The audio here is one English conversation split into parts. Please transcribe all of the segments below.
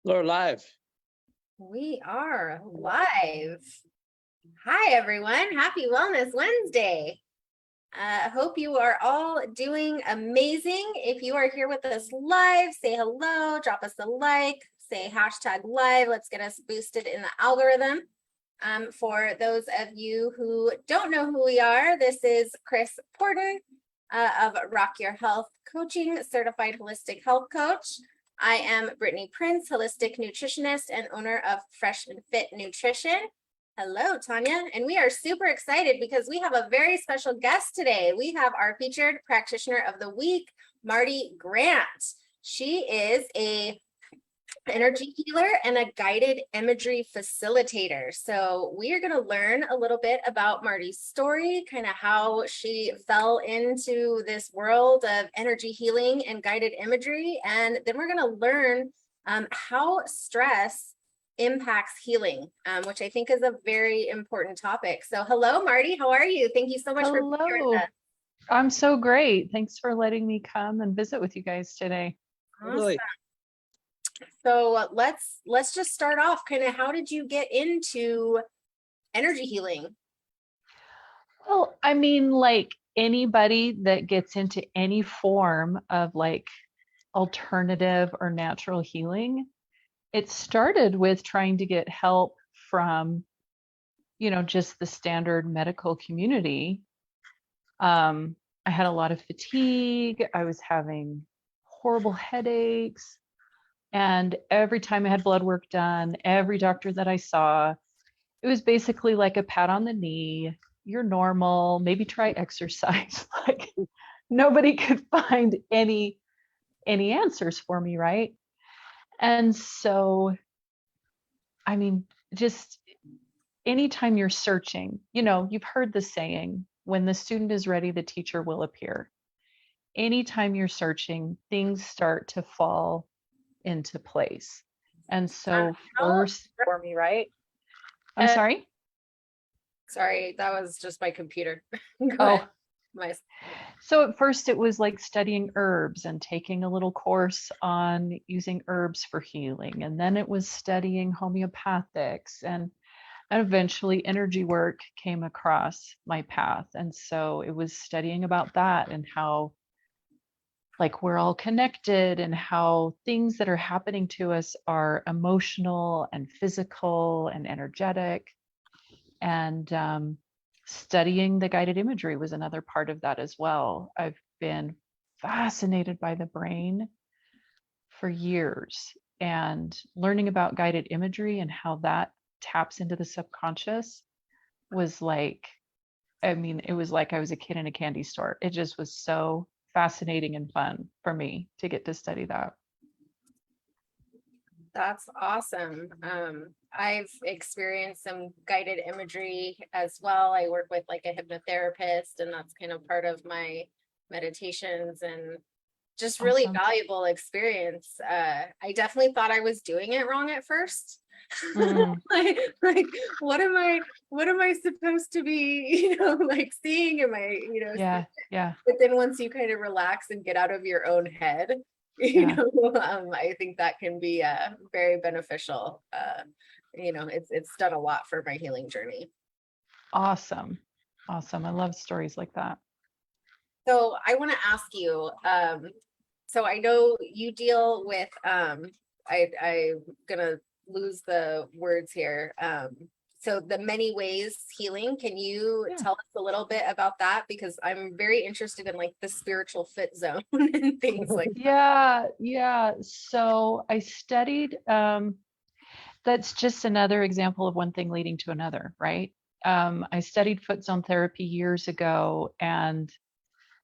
We're live. We are live. Hi, everyone. Happy Wellness Wednesday. Hope you are all doing amazing. If you are here with us live, say hello, drop us a like, say hashtag live. Let's get us boosted in the algorithm. For those of you who don't know who we are, this is Chris Porter of Rock Your Health Coaching, Certified Holistic Health Coach. I am Brittany Prince, holistic nutritionist and owner of Fresh and Fit Nutrition. Hello, Tanya. And we are super excited because we have a very special guest today. We have our featured practitioner of the week, Marti Grant. She is a energy healer and a guided imagery facilitator. So we are going to learn a little bit about Marti's story, kind of how she fell into this world of energy healing and guided imagery. And then we're going to learn how stress impacts healing, which I think is a very important topic. So hello, Marti. How are you? Thank you so much for being here with us. I'm so great. Thanks for letting me come and visit with you guys today. Awesome. Really? So let's just start off. Kind of, how did you get into energy healing? Well, I mean, like anybody that gets into any form of like alternative or natural healing, it started with trying to get help from, just the standard medical community. I had a lot of fatigue. I was having horrible headaches. And every time I had blood work done, every doctor that I saw, it was basically like a pat on the knee. You're normal, maybe try exercise. Like nobody could find any answers for me, right? And so, I mean, just anytime you're searching, you've heard the saying, when the student is ready, the teacher will appear. Anytime you're searching, things start to fall into place. And so first for me, right? I'm sorry. Sorry, that was just my computer. So at first it was like studying herbs and taking a little course on using herbs for healing. And then it was studying homeopathics, and eventually energy work came across my path. And so it was studying about that and how like we're all connected and how things that are happening to us are emotional and physical and energetic. And studying the guided imagery was another part of that as well. I've been fascinated by the brain for years, and learning about guided imagery and how that taps into the subconscious was like, it was like I was a kid in a candy store. It just was so fascinating and fun for me to get to study that. That's awesome. I've experienced some guided imagery as well. I work with like a hypnotherapist, and that's kind of part of my meditations, and just really Awesome. valuable experience. I definitely thought I was doing it wrong at first. like what am I supposed to be, like seeing? Am I, Yeah. But then once you kind of relax and get out of your own head, I think that can be very beneficial. It's done a lot for my healing journey. Awesome. I love stories like that. So I want to ask you, so I know you deal with, I'm gonna lose the words here. So the many ways healing, can you tell us a little bit about that? Because I'm very interested in like the spiritual fit zone and things like that. Yeah. So I studied, that's just another example of one thing leading to another, right? I studied foot zone therapy years ago, and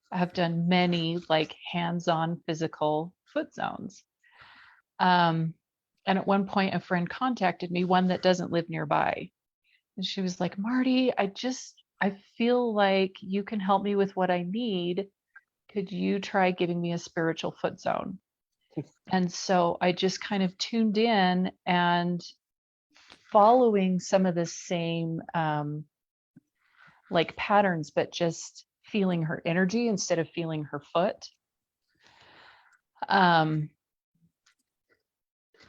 I have done many like hands-on physical foot zones. And at one point, a friend contacted me, one that doesn't live nearby. And she was like, Marti, I feel like you can help me with what I need. Could you try giving me a spiritual foot zone? And so I just kind of tuned in and following some of the same like patterns, but just feeling her energy instead of feeling her foot.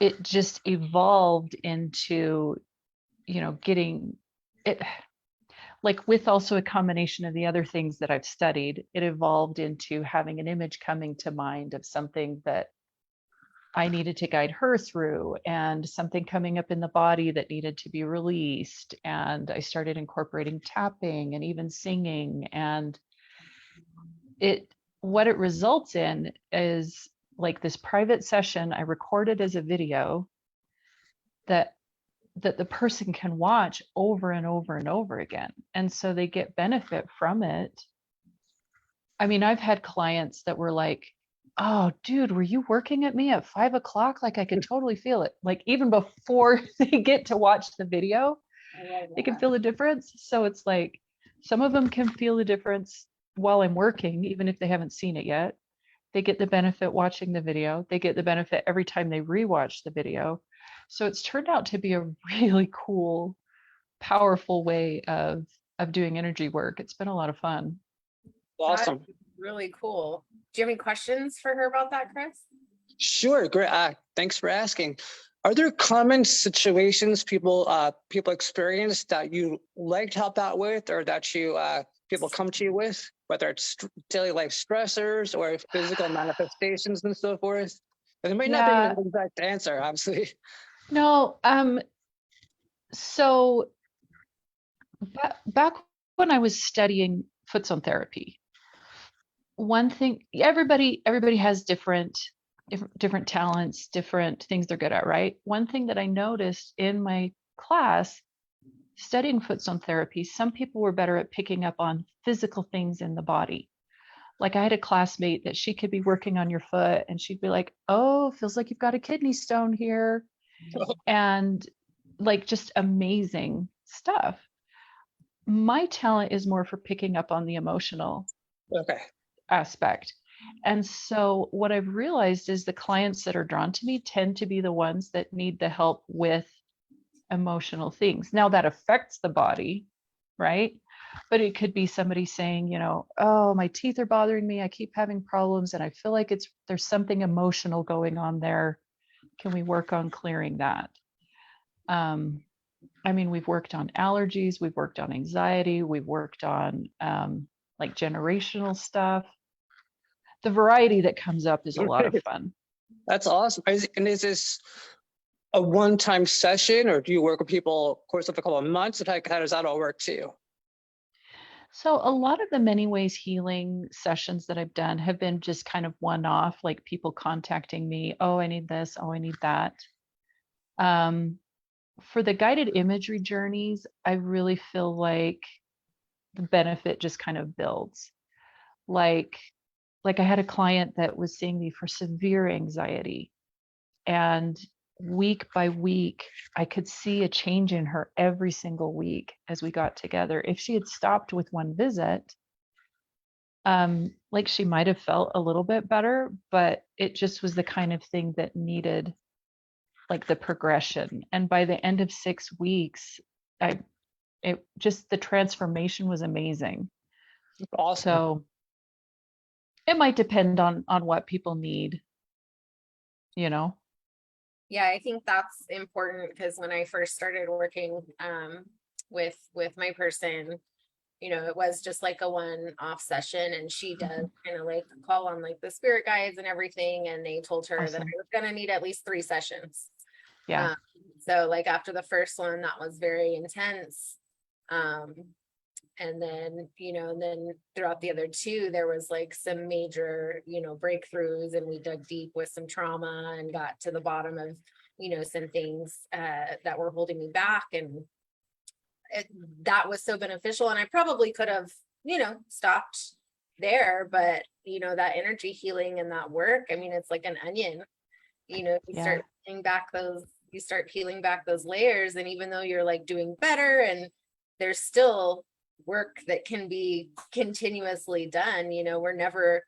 it just evolved into, getting it, like, with also a combination of the other things that I've studied, it evolved into having an image coming to mind of something that I needed to guide her through, and something coming up in the body that needed to be released. And I started incorporating tapping and even singing. And it, what it results in is like this private session I recorded as a video that the person can watch over and over and over again. And so they get benefit from it. I mean, I've had clients that were like, oh, dude, were you working at me at 5 o'clock? Like, I could totally feel it. Like, even before they get to watch the video, I love they can that. feel the difference. So it's like some of them can feel the difference while I'm working, even if they haven't seen it yet. They get the benefit watching the video. They get the benefit every time they rewatch the video. So it's turned out to be a really cool, powerful way of doing energy work. It's been a lot of fun. That's Awesome. really cool. Do you have any questions for her about that, Chris? Sure, great. Thanks for asking. Are there common situations people experience that you like to help out with, or that you people come to you with, whether it's daily life stressors or physical manifestations and so forth? And it might not be Yeah, an exact answer, obviously. no, so back when I was studying foot zone therapy, one thing, everybody has different talents, different things they're good at, right? One thing that I noticed in my class studying foot zone therapy, some people were better at picking up on physical things in the body. Like, I had a classmate that she could be working on your foot and she'd be like, oh, feels like you've got a kidney stone here. And like, just amazing stuff. My talent is more for picking up on the emotional Okay. aspect. And so what I've realized is the clients that are drawn to me tend to be the ones that need the help with emotional things. Now that affects the body, right? But it could be somebody saying, oh, my teeth are bothering me. I keep having problems and I feel like there's something emotional going on there. Can we work on clearing that? I mean, we've worked on allergies, we've worked on anxiety, we've worked on like generational stuff. The variety that comes up is a lot of fun. That's awesome. Is this a one-time session, or do you work with people course of a couple of months? And how does that all work too? So a lot of the many ways healing sessions that I've done have been just kind of one-off, like people contacting me, oh, I need this, oh, I need that. For the guided imagery journeys, I really feel like the benefit just kind of builds. Like I had a client that was seeing me for severe anxiety, and week by week I could see a change in her every single week as we got together. If she had stopped with one visit, like, she might have felt a little bit better, but it just was the kind of thing that needed like the progression. And by the end of 6 weeks, it just, the transformation was amazing. Awesome. So it might depend on what people need, you know. Yeah, I think that's important because when I first started working with my person, it was just like a one-off session, and she does kind of like call on like the spirit guides and everything, and they told her that I Awesome. was gonna need at least 3 sessions. Yeah. So like after the first one, that was very intense. And then, and then throughout the other 2, there was like some major, breakthroughs, and we dug deep with some trauma and got to the bottom of, some things that were holding me back. And that was so beneficial. And I probably could have, stopped there, but, that energy healing and that work, I mean, it's like an onion, you Yeah. start peeling back those layers. And even though you're like doing better, and there's still work that can be continuously done, we're never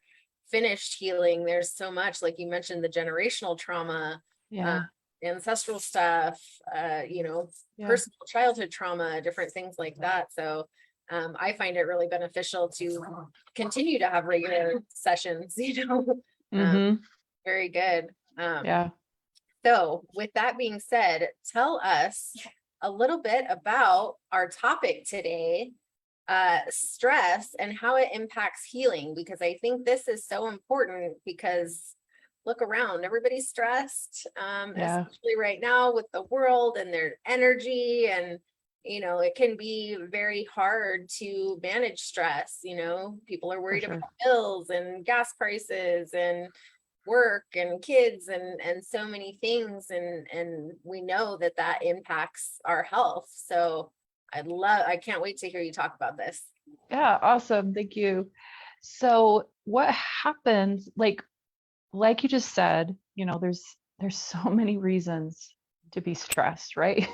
finished healing. There's so much, like you mentioned, the generational trauma, Yeah. ancestral stuff, Yeah. personal childhood trauma, different things like that. So I find it really beneficial to continue to have regular sessions, Mm-hmm. very good. Yeah. So with that being said, tell us a little bit about our topic today, stress and how it impacts healing, because I think this is so important because look around, everybody's stressed, Yeah, especially right now with the world and their energy, and it can be very hard to manage stress. People are for worried about sure. bills and gas prices and work and kids and so many things, and we know that that impacts our health. So I can't wait to hear you talk about this. Yeah, awesome. Thank you. So what happens, like you just said, there's so many reasons to be stressed, right?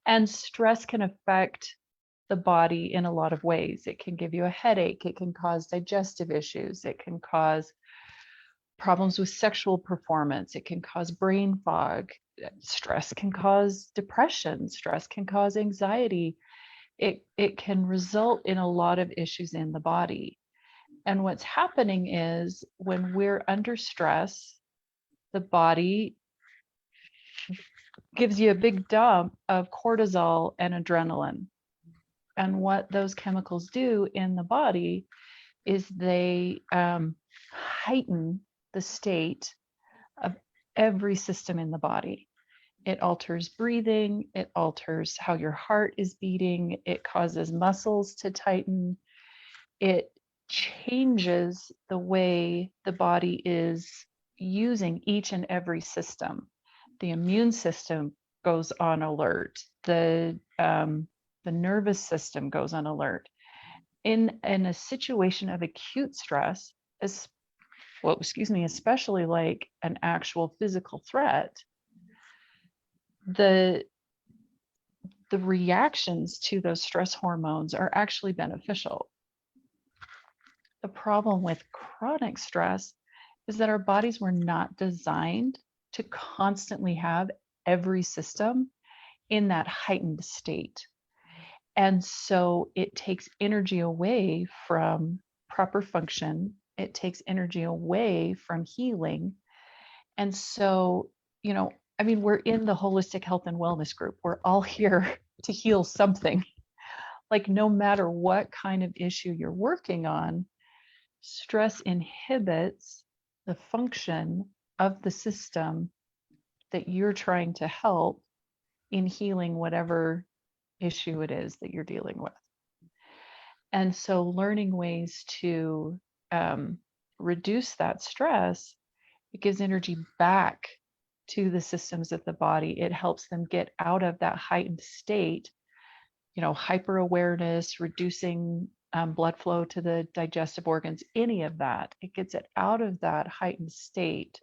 And stress can affect the body in a lot of ways. It can give you a headache, it can cause digestive issues, it can cause problems with sexual performance, it can cause brain fog. Stress can cause depression, stress can cause anxiety. It can result in a lot of issues in the body. And what's happening is when we're under stress, the body gives you a big dump of cortisol and adrenaline. And what those chemicals do in the body is they heighten the state of every system in the body. It alters breathing, it alters how your heart is beating, it causes muscles to tighten, it changes the way the body is using each and every system. The immune system goes on alert. The nervous system goes on alert. In a situation of acute stress, especially like an actual physical threat, the reactions to those stress hormones are actually beneficial. The problem with chronic stress is that our bodies were not designed to constantly have every system in that heightened state. And so it takes energy away from proper function. It takes energy away from healing. And so, we're in the holistic health and wellness group. We're all here to heal something. Like, no matter what kind of issue you're working on, stress inhibits the function of the system that you're trying to help in healing whatever issue it is that you're dealing with. And so learning ways to reduce that stress, it gives energy back to the systems of the body. It helps them get out of that heightened state, hyper awareness, reducing blood flow to the digestive organs, any of that. It gets it out of that heightened state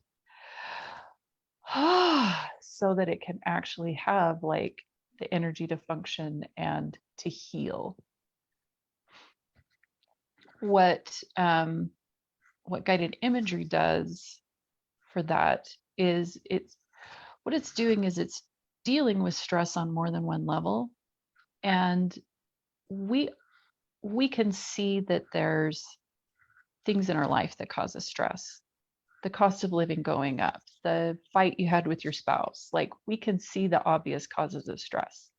so that it can actually have like the energy to function and to heal. What guided imagery does for that is it's dealing with stress on more than one level. And we can see that there's things in our life that cause us stress. The cost of living going up, the fight you had with your spouse, like we can see the obvious causes of stress.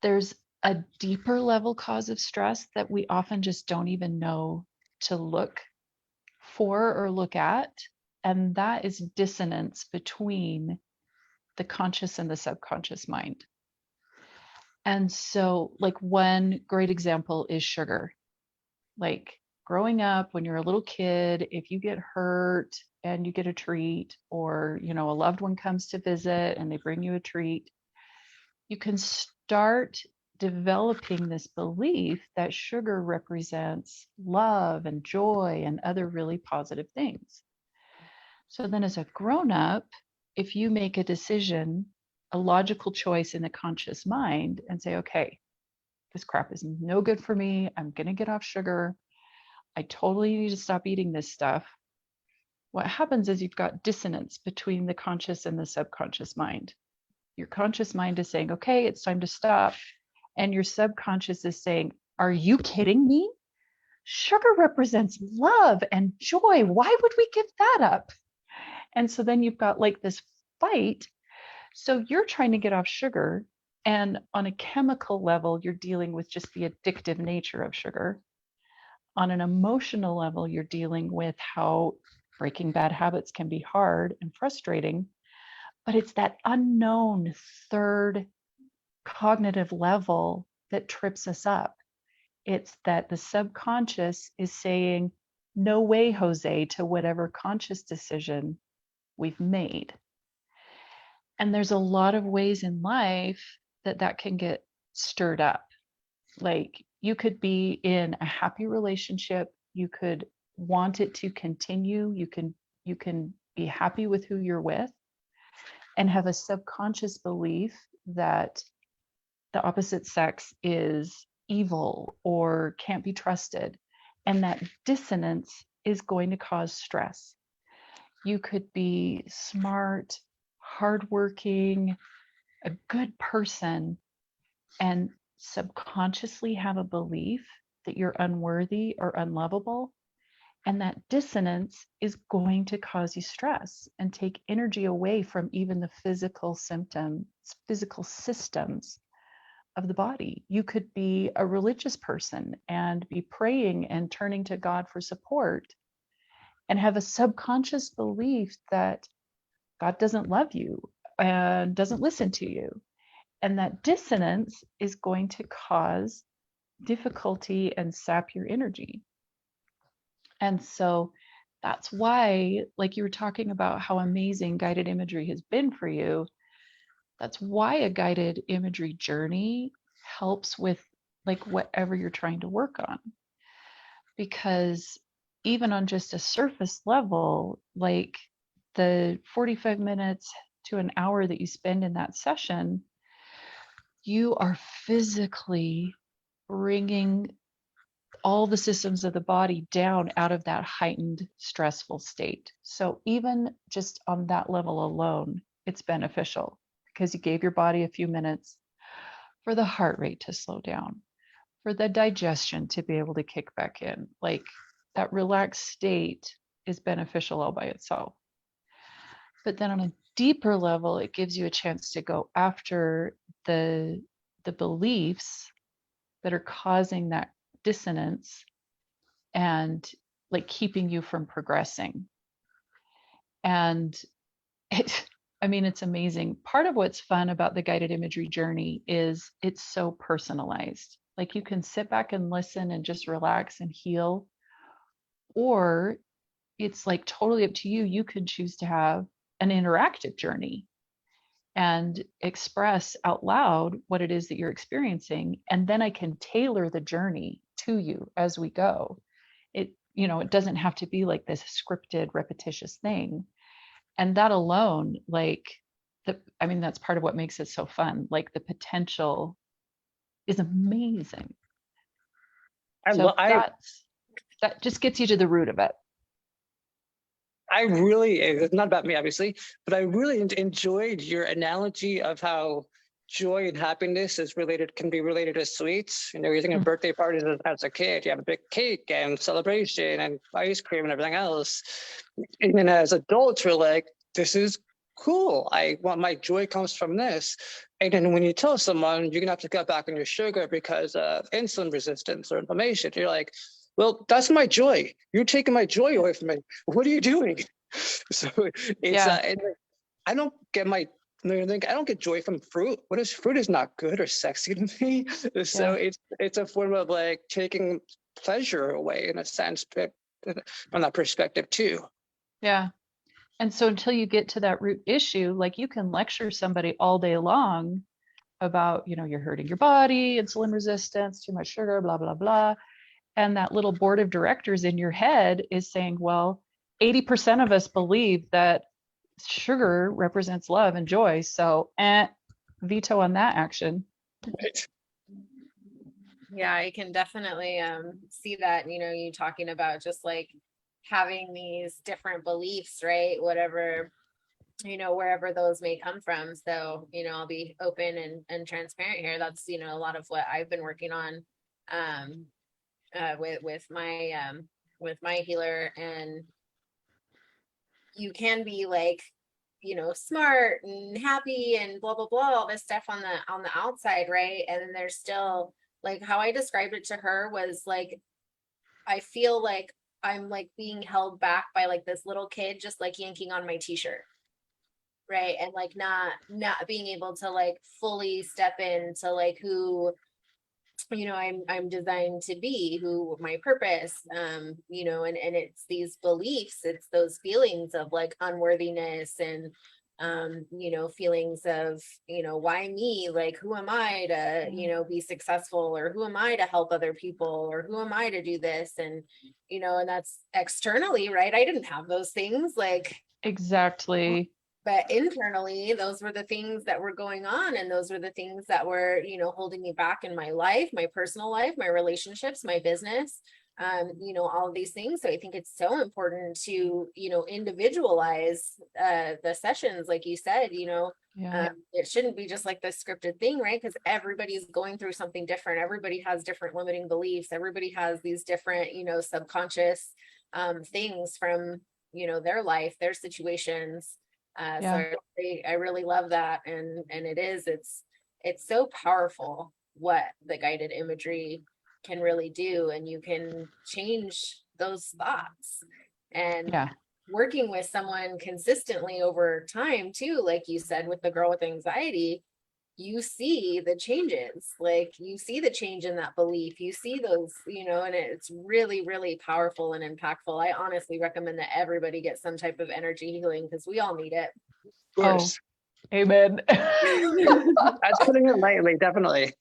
There's a deeper level cause of stress that we often just don't even know to look for or look at. And that is dissonance between the conscious and the subconscious mind. And so, like, one great example is sugar. Like, growing up when you're a little kid, if you get hurt and you get a treat, or, a loved one comes to visit and they bring you a treat, you can start developing this belief that sugar represents love and joy and other really positive things. So then as a grown-up, if you make a decision, a logical choice in the conscious mind and say, okay, this crap is no good for me. I'm going to get off sugar. I totally need to stop eating this stuff. What happens is you've got dissonance between the conscious and the subconscious mind. Your conscious mind is saying, okay, it's time to stop. And your subconscious is saying, are you kidding me? Sugar represents love and joy. Why would we give that up? And so then you've got like this fight. So you're trying to get off sugar. And on a chemical level, you're dealing with just the addictive nature of sugar. On an emotional level, you're dealing with how breaking bad habits can be hard and frustrating. But it's that unknown third cognitive level that trips us up. It's that the subconscious is saying, no way, Jose, to whatever conscious decision we've made. And there's a lot of ways in life that that can get stirred up. Like you could be in a happy relationship, you could want it to continue, you can be happy with who you're with and have a subconscious belief that the opposite sex is evil or can't be trusted. And that dissonance is going to cause stress. You could be smart, hardworking, a good person, and subconsciously have a belief that you're unworthy or unlovable. And that dissonance is going to cause you stress and take energy away from even the physical symptoms, physical systems of the body. You could be a religious person and be praying and turning to God for support and have a subconscious belief that God doesn't love you and doesn't listen to you. And that dissonance is going to cause difficulty and sap your energy. And so that's why, like you were talking about how amazing guided imagery has been for you, that's why a guided imagery journey helps with like whatever you're trying to work on. Because even on just a surface level, like the 45 minutes to an hour that you spend in that session, you are physically bringing all the systems of the body down out of that heightened stressful state. So even just on that level alone, it's beneficial because you gave your body a few minutes for the heart rate to slow down, for the digestion to be able to kick back in. Like that relaxed state is beneficial all by itself. But then on a deeper level, it gives you a chance to go after the beliefs that are causing that dissonance and like keeping you from progressing. And it, I mean, it's amazing. Part of what's fun about the guided imagery journey is it's so personalized. Like you can sit back and listen and just relax and heal, or it's like totally up to you. You could choose to have an interactive journey and express out loud what it is that you're experiencing. And then I can tailor the journey to you as we go. It, you know, it doesn't have to be like this scripted, repetitious thing. And that alone, like I mean, that's part of what makes it so fun. Like the potential is amazing. So that just gets you to the root of it. It's not about me, obviously, but I really enjoyed your analogy of how joy and happiness can be related to sweets. You know, you think of birthday parties as a kid, you have a big cake and celebration and ice cream and everything else. And then as adults, we're like, this is cool. My joy comes from this. And then when you tell someone you're gonna have to cut back on your sugar because of insulin resistance or inflammation, you're like, well, that's my joy. You're taking my joy away from me. What are you doing? So I don't get I don't get joy from fruit. Fruit is not good or sexy to me. So it's a form of like taking pleasure away in a sense, from that perspective too. Yeah. And so until you get to that root issue, like you can lecture somebody all day long about, you know, you're hurting your body, insulin resistance, too much sugar, blah, blah, blah. And that little board of directors in your head is saying, well, 80% of us believe that sugar represents love and joy. So veto on that action. Right. Yeah, I can definitely see that, you know, you talking about just like having these different beliefs, right? Whatever, you know, wherever those may come from. So, you know, I'll be open and transparent here. That's, you know, a lot of what I've been working on with my healer. And you can be like, smart and happy and blah, blah, blah, all this stuff on the outside, right? And then there's still, like, how I described it to her was like, I feel like I'm like being held back by like this little kid just like yanking on my t-shirt, right? And like not being able to like fully step into like who I'm designed to be, who my purpose, and it's these beliefs, it's those feelings of like unworthiness and feelings of, why me, like who am I to, be successful, or who am I to help other people, or who am I to do this, and and that's externally, right? I didn't have those things, like Exactly. but internally, those were the things that were going on, and those were the things that were holding me back in my life, my personal life, my relationships, my business, all of these things. So I think it's so important to individualize the sessions, like you said. Yeah. It shouldn't be just like this scripted thing, right? Because everybody's going through something different. Everybody has different limiting beliefs. Everybody has these different subconscious things from their life, their situations. So Yeah. I really love that. And it's so powerful what the guided imagery can really do. And you can change those thoughts, and Yeah. working with someone consistently over time too, like you said, with the girl with anxiety, you see the changes, like you see the change in that belief, you see those, and it's really, really powerful and impactful. I honestly recommend that everybody get some type of energy healing, because we all need it. Of Oh, course. amen. That's putting it lightly, definitely.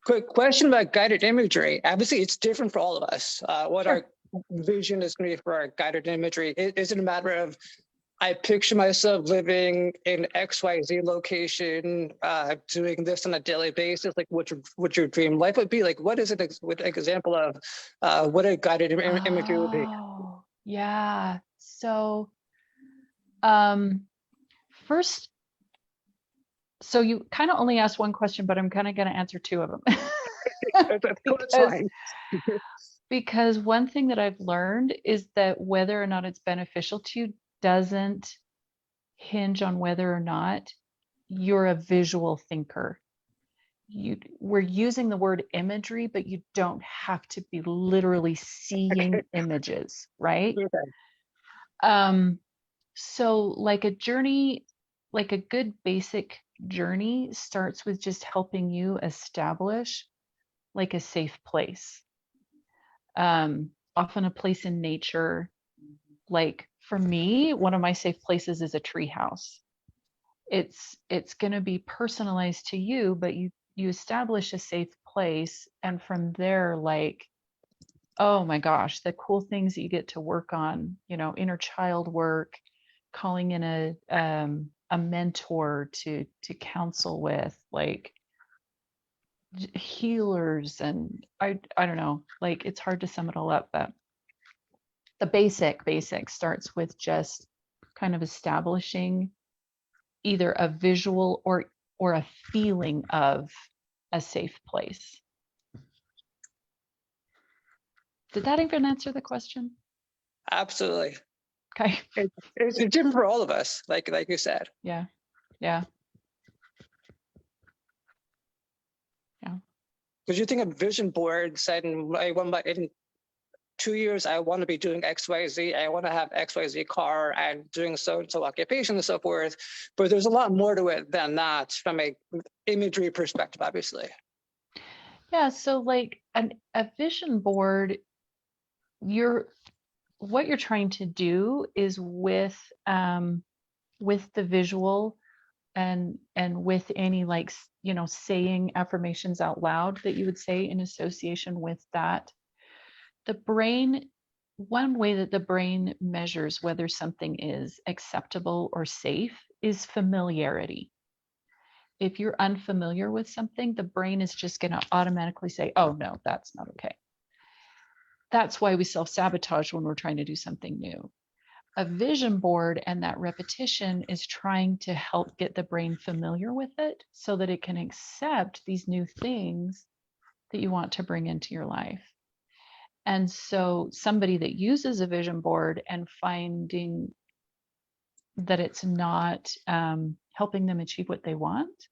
Quick question about guided imagery. Obviously, it's different for all of us. What Sure. our vision is going to be for our guided imagery. Is it a matter of I picture myself living in XYZ location, doing this on a daily basis, like what your dream life would be? Like, what is it with example of what a guided imagery would be? Oh, yeah. So, um, first, so you kind of only asked one question, but I'm kind of going to answer two of them. That's because fine. because one thing that I've learned is that whether or not it's beneficial to you doesn't hinge on whether or not you're a visual thinker. We're using the word imagery, but you don't have to be literally seeing images, right? Okay. So like a journey, like a good basic journey starts with just helping you establish like a safe place. Often a place in nature. Like for me, one of my safe places is a tree house. It's going to be personalized to you, but you establish a safe place, and from there, like, oh my gosh, the cool things that you get to work on, inner child work, calling in a mentor to counsel with, like healers, and I don't know, like it's hard to sum it all up, but the basic starts with just kind of establishing either a visual or a feeling of a safe place. Did that even answer the question? Absolutely. Okay. It's different for all of us, like you said. Yeah. Yeah. Yeah. Because you think of vision board said in 2 years, I want to be doing XYZ. I want to have XYZ car and doing so and so occupation and so forth. But there's a lot more to it than that from a imagery perspective, obviously. Yeah. So like a vision board, what you're trying to do is with the visual and with any like saying affirmations out loud that you would say in association with that, the brain, one way that the brain measures whether something is acceptable or safe is familiarity. If you're unfamiliar with something, the brain is just going to automatically say, oh no, that's not okay. That's why we self-sabotage when we're trying to do something new. A vision board and that repetition is trying to help get the brain familiar with it so that it can accept these new things that you want to bring into your life. And so somebody that uses a vision board and finding that it's not helping them achieve what they want,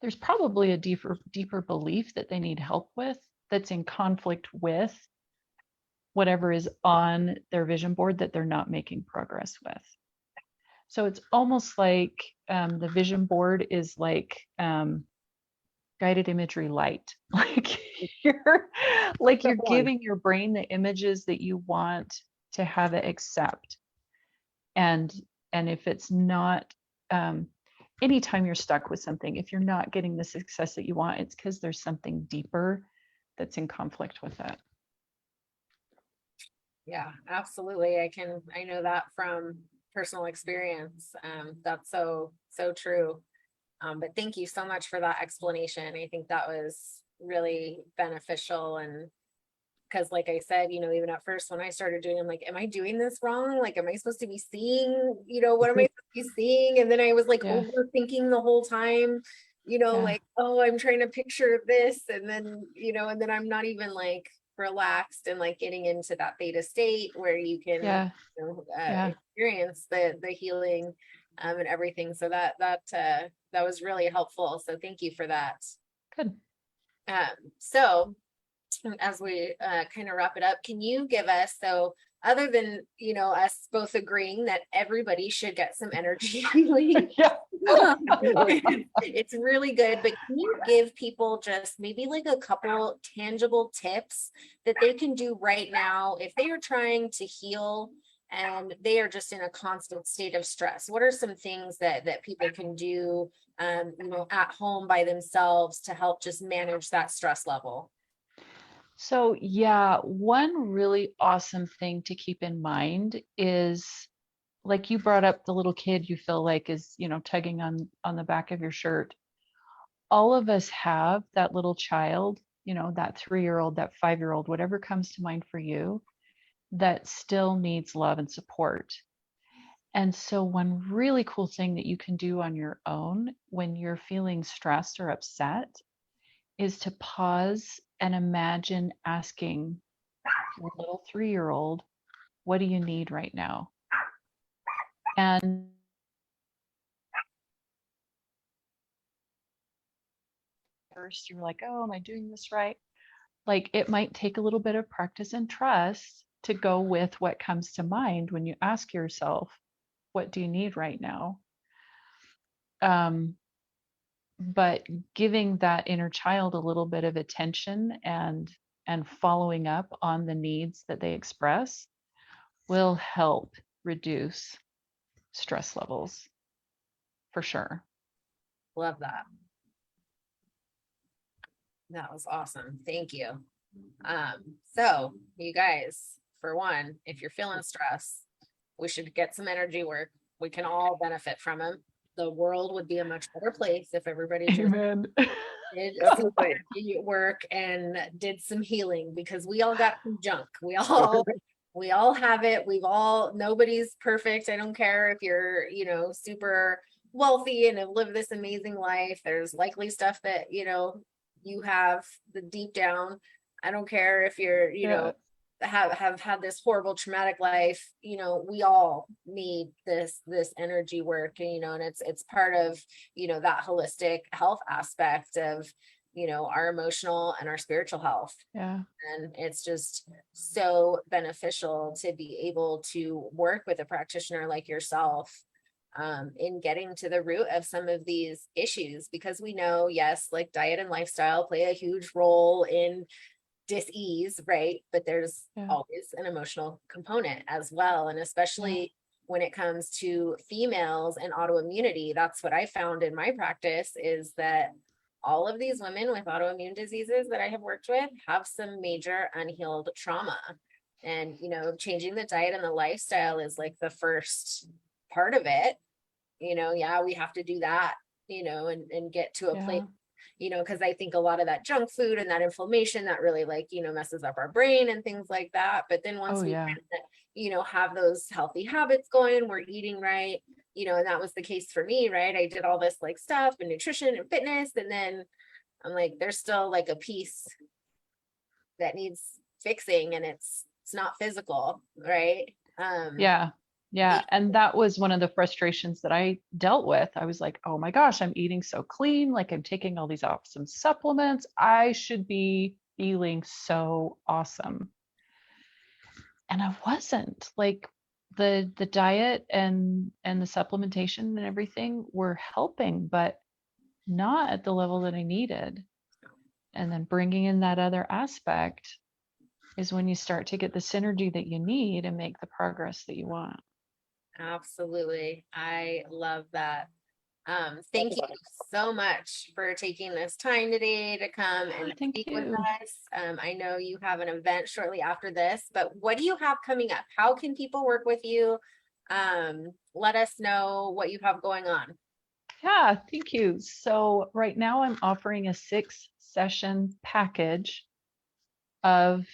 there's probably a deeper belief that they need help with that's in conflict with whatever is on their vision board that they're not making progress with. So it's almost like the vision board is like guided imagery light. Like you're giving your brain the images that you want to have it accept. And if it's not, anytime you're stuck with something, if you're not getting the success that you want, it's because there's something deeper that's in conflict with it. Yeah, absolutely. I know that from personal experience. That's so true. But thank you so much for that explanation. I think that was really beneficial. And because like I said, even at first when I started doing, I'm like, am I doing this wrong? Like, am I supposed to be seeing, what am I supposed to be seeing? And then I was like overthinking the whole time, like, oh, I'm trying to picture this. And then, and then I'm not even like relaxed and like getting into that theta state where you can experience the healing and everything. So that was really helpful. So thank you for that. Good. So as we kind of wrap it up, can you give us, so other than us both agreeing that everybody should get some energy healing, it's really good, but can you give people just maybe like a couple tangible tips that they can do right now if they are trying to heal and they are just in a constant state of stress? What are some things that people can do at home by themselves to help just manage that stress level? So one really awesome thing to keep in mind is, like you brought up the little kid you feel like is, tugging on the back of your shirt. All of us have that little child, that 3-year-old, that 5-year-old, whatever comes to mind for you, that still needs love and support. And so one really cool thing that you can do on your own when you're feeling stressed or upset is to pause and imagine asking your little 3-year-old, what do you need right now? And first you're like, oh, am I doing this right? Like it might take a little bit of practice and trust to go with what comes to mind when you ask yourself, what do you need right now? But giving that inner child a little bit of attention and following up on the needs that they express will help reduce stress levels for sure. Love that. That was awesome. Thank you. So you guys, for one, if you're feeling stress, we should get some energy work. We can all benefit from it. The world would be a much better place if everybody just did some energy work and did some healing, because we all got some junk. We all have it. Nobody's perfect. I don't care if you're, super wealthy and have lived this amazing life. There's likely stuff that, you have the deep down. I don't care if you're, have had this horrible traumatic life. We all need this energy work, and it's part of that holistic health aspect of our emotional and our spiritual health. And it's just so beneficial to be able to work with a practitioner like yourself in getting to the root of some of these issues, because we know, yes, like diet and lifestyle play a huge role in dis-ease, right? But there's always an emotional component as well. And especially when it comes to females and autoimmunity, that's what I found in my practice, is that all of these women with autoimmune diseases that I have worked with have some major unhealed trauma. And, changing the diet and the lifestyle is like the first part of it. We have to do that, and get to a place, because I think a lot of that junk food and that inflammation that really messes up our brain and things like that. But then once we have those healthy habits going, we're eating right, and that was the case for me, right? I did all this stuff and nutrition and fitness, and then I'm like, there's still a piece that needs fixing, and it's not physical, right? Yeah. And that was one of the frustrations that I dealt with. I was like, oh my gosh, I'm eating so clean. Like I'm taking all these awesome supplements. I should be feeling so awesome. And I wasn't. Like the diet and the supplementation and everything were helping, but not at the level that I needed. And then bringing in that other aspect is when you start to get the synergy that you need and make the progress that you want. Absolutely. I love that. Thank you so much for taking this time today to come and Thank speak with you. us. I know you have an event shortly after this, but what do you have coming up? How can people work with you? Let us know what you have going on. Yeah, thank you. So right now I'm offering a 6-session package of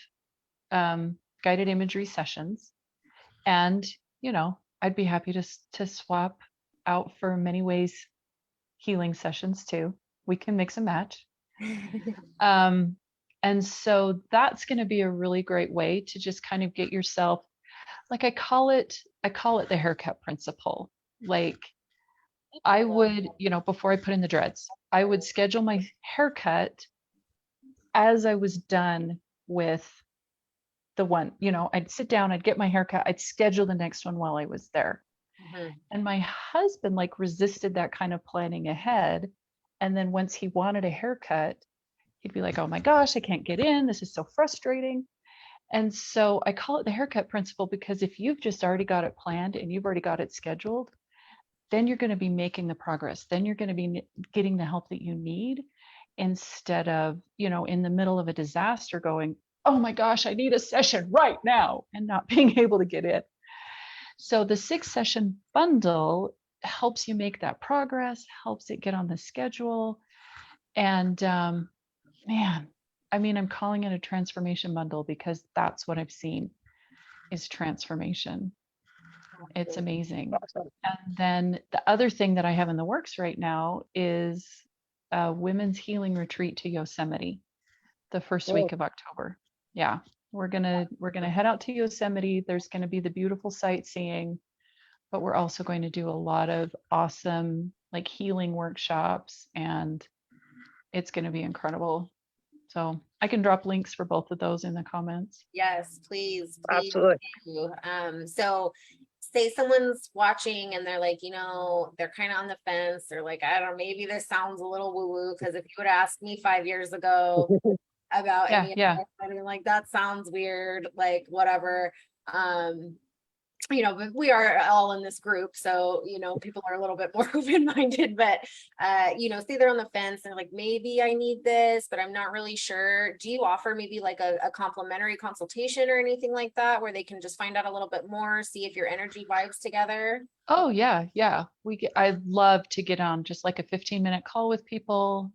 guided imagery sessions. And, I'd be happy to swap out for many ways healing sessions too. We can mix and match. Um, and so that's going to be a really great way to just kind of get yourself, like I call it the haircut principle. Like I would, before I put in the dreads, I would schedule my haircut as I was done with the one, I'd sit down, I'd get my haircut, I'd schedule the next one while I was there. Mhm. And my husband like resisted that kind of planning ahead. And then once he wanted a haircut, he'd be like, oh my gosh, I can't get in. This is so frustrating. And so I call it the haircut principle because if you've just already got it planned and you've already got it scheduled, then you're going to be making the progress. Then you're going to be getting the help that you need instead of, in the middle of a disaster going, oh my gosh, I need a session right now and not being able to get in. So the 6-session bundle helps you make that progress, helps it get on the schedule. And man, I mean, I'm calling it a transformation bundle because that's what I've seen is transformation. It's amazing. And then the other thing that I have in the works right now is a women's healing retreat to Yosemite the first week of October. Yeah. We're gonna head out to Yosemite. There's gonna be the beautiful sightseeing, but we're also going to do a lot of awesome like healing workshops and it's going to be incredible. So I can drop links for both of those in the comments. Yes, please, please Absolutely. do. So say someone's watching and they're like, they're kind of on the fence. They're like, I don't know, maybe this sounds a little woo-woo because if you would ask me 5 years ago about Yeah, any of yeah. this, I'd be like, that sounds weird, like whatever. But we are all in this group, so people are a little bit more open-minded, but say they're on the fence and they're like, maybe I need this, but I'm not really sure. Do you offer maybe like a complimentary consultation or anything like that where they can just find out a little bit more, see if your energy vibes together? Oh yeah, yeah. I'd love to get on just like a 15-minute call with people,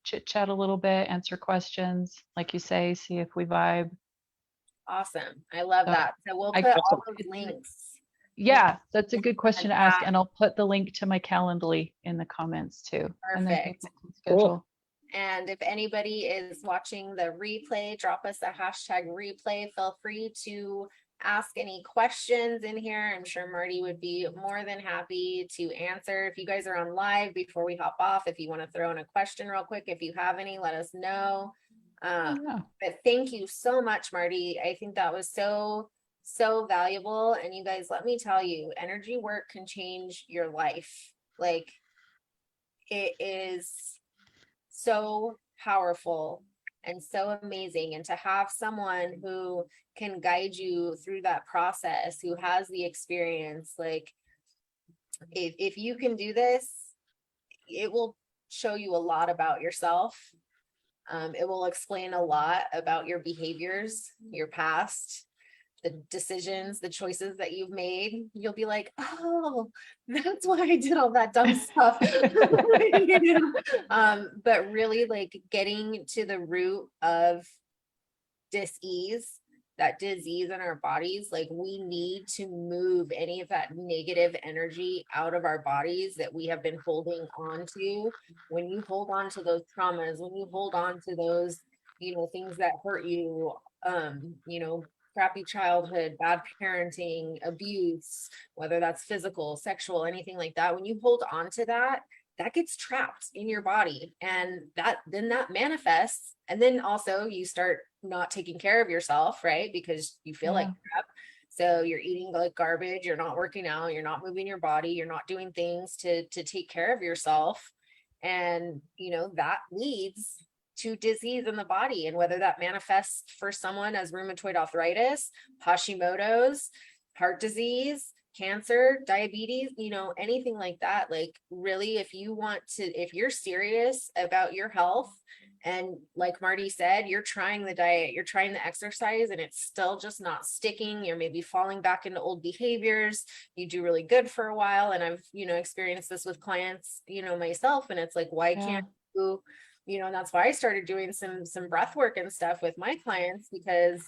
chit chat a little bit, answer questions, like you say, see if we vibe. Awesome. I love So that. So we'll I put all those links. yeah, that's a good question to ask. chat. And I'll put the link to my Calendly in the comments too. And then Perfect. people can schedule. And if anybody is watching the replay, drop us a hashtag replay. Feel free to ask any questions in here. I'm sure Marty would be more than happy to answer. If you guys are on live before we hop off, if you want to throw in a question real quick, if you have any, let us know. Yeah. But thank you so much, Marty. I think that was so valuable. And you guys, let me tell you, energy work can change your life. Like it is so powerful and so amazing. And to have someone who can guide you through that process, who has the experience, like if you can do this, it will show you a lot about yourself. It will explain a lot about your behaviors, your past, the decisions, the choices that you've made. You'll be like, oh, that's why I did all that dumb stuff. But really like getting to the root of dis-ease, that disease in our bodies, like we need to move any of that negative energy out of our bodies that we have been holding on to. When you hold on to those traumas, when you hold on to those, things that hurt you, crappy childhood, bad parenting, abuse, whether that's physical, sexual, anything like that, when you hold on to that, that gets trapped in your body, and that manifests. And then also you start not taking care of yourself, right? Because you feel like crap. So you're eating like garbage, you're not working out, you're not moving your body, you're not doing things to take care of yourself. And, that leads to disease in the body. And whether that manifests for someone as rheumatoid arthritis, Hashimoto's, heart disease, cancer, diabetes, anything like that. Like, really, if you're serious about your health, and like Marti said, you're trying the diet, you're trying the exercise, and it's still just not sticking, you're maybe falling back into old behaviors, you do really good for a while. And I've, experienced this with clients, myself, and it's like, why can't you, and that's why I started doing some breath work and stuff with my clients, because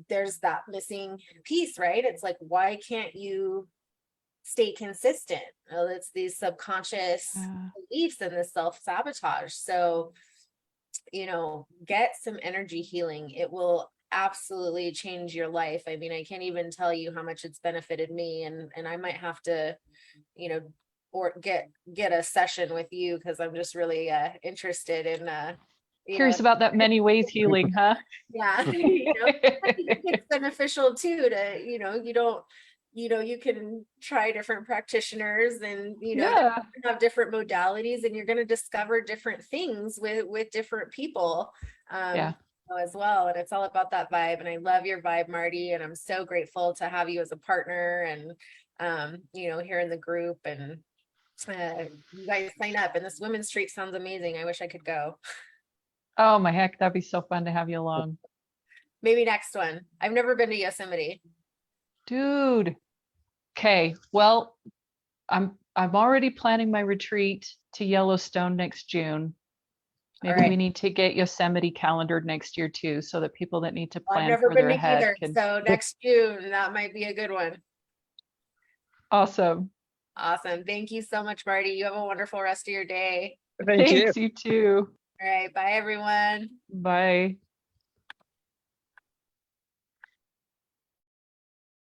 there's that missing piece, right? It's like, why can't you stay consistent? Well, it's these subconscious beliefs and this self-sabotage. So, get some energy healing. It will absolutely change your life. I mean, I can't even tell you how much it's benefited me, and I might have to, or get a session with you, because I'm just really interested in Curious about that many ways healing, huh? Yeah. I think it's beneficial too to, you can try different practitioners, and have different modalities, and you're going to discover different things with different people as well. And it's all about that vibe. And I love your vibe, Marti, and I'm so grateful to have you as a partner, and here in the group. And you guys sign up, and this women's treat sounds amazing. I wish I could go. Oh my heck, that'd be so fun to have you along. Maybe next one. I've never been to Yosemite. Dude. Okay, well, I'm already planning my retreat to Yellowstone next June. Maybe we need to get Yosemite calendared next year too, so that people that need to plan I've never further been to ahead either, can. so next June, that might be a good one. Awesome. Awesome. Thank you so much, Marti. You have a wonderful rest of your day. Thank you. Thanks, you too. All right. Bye, everyone. Bye.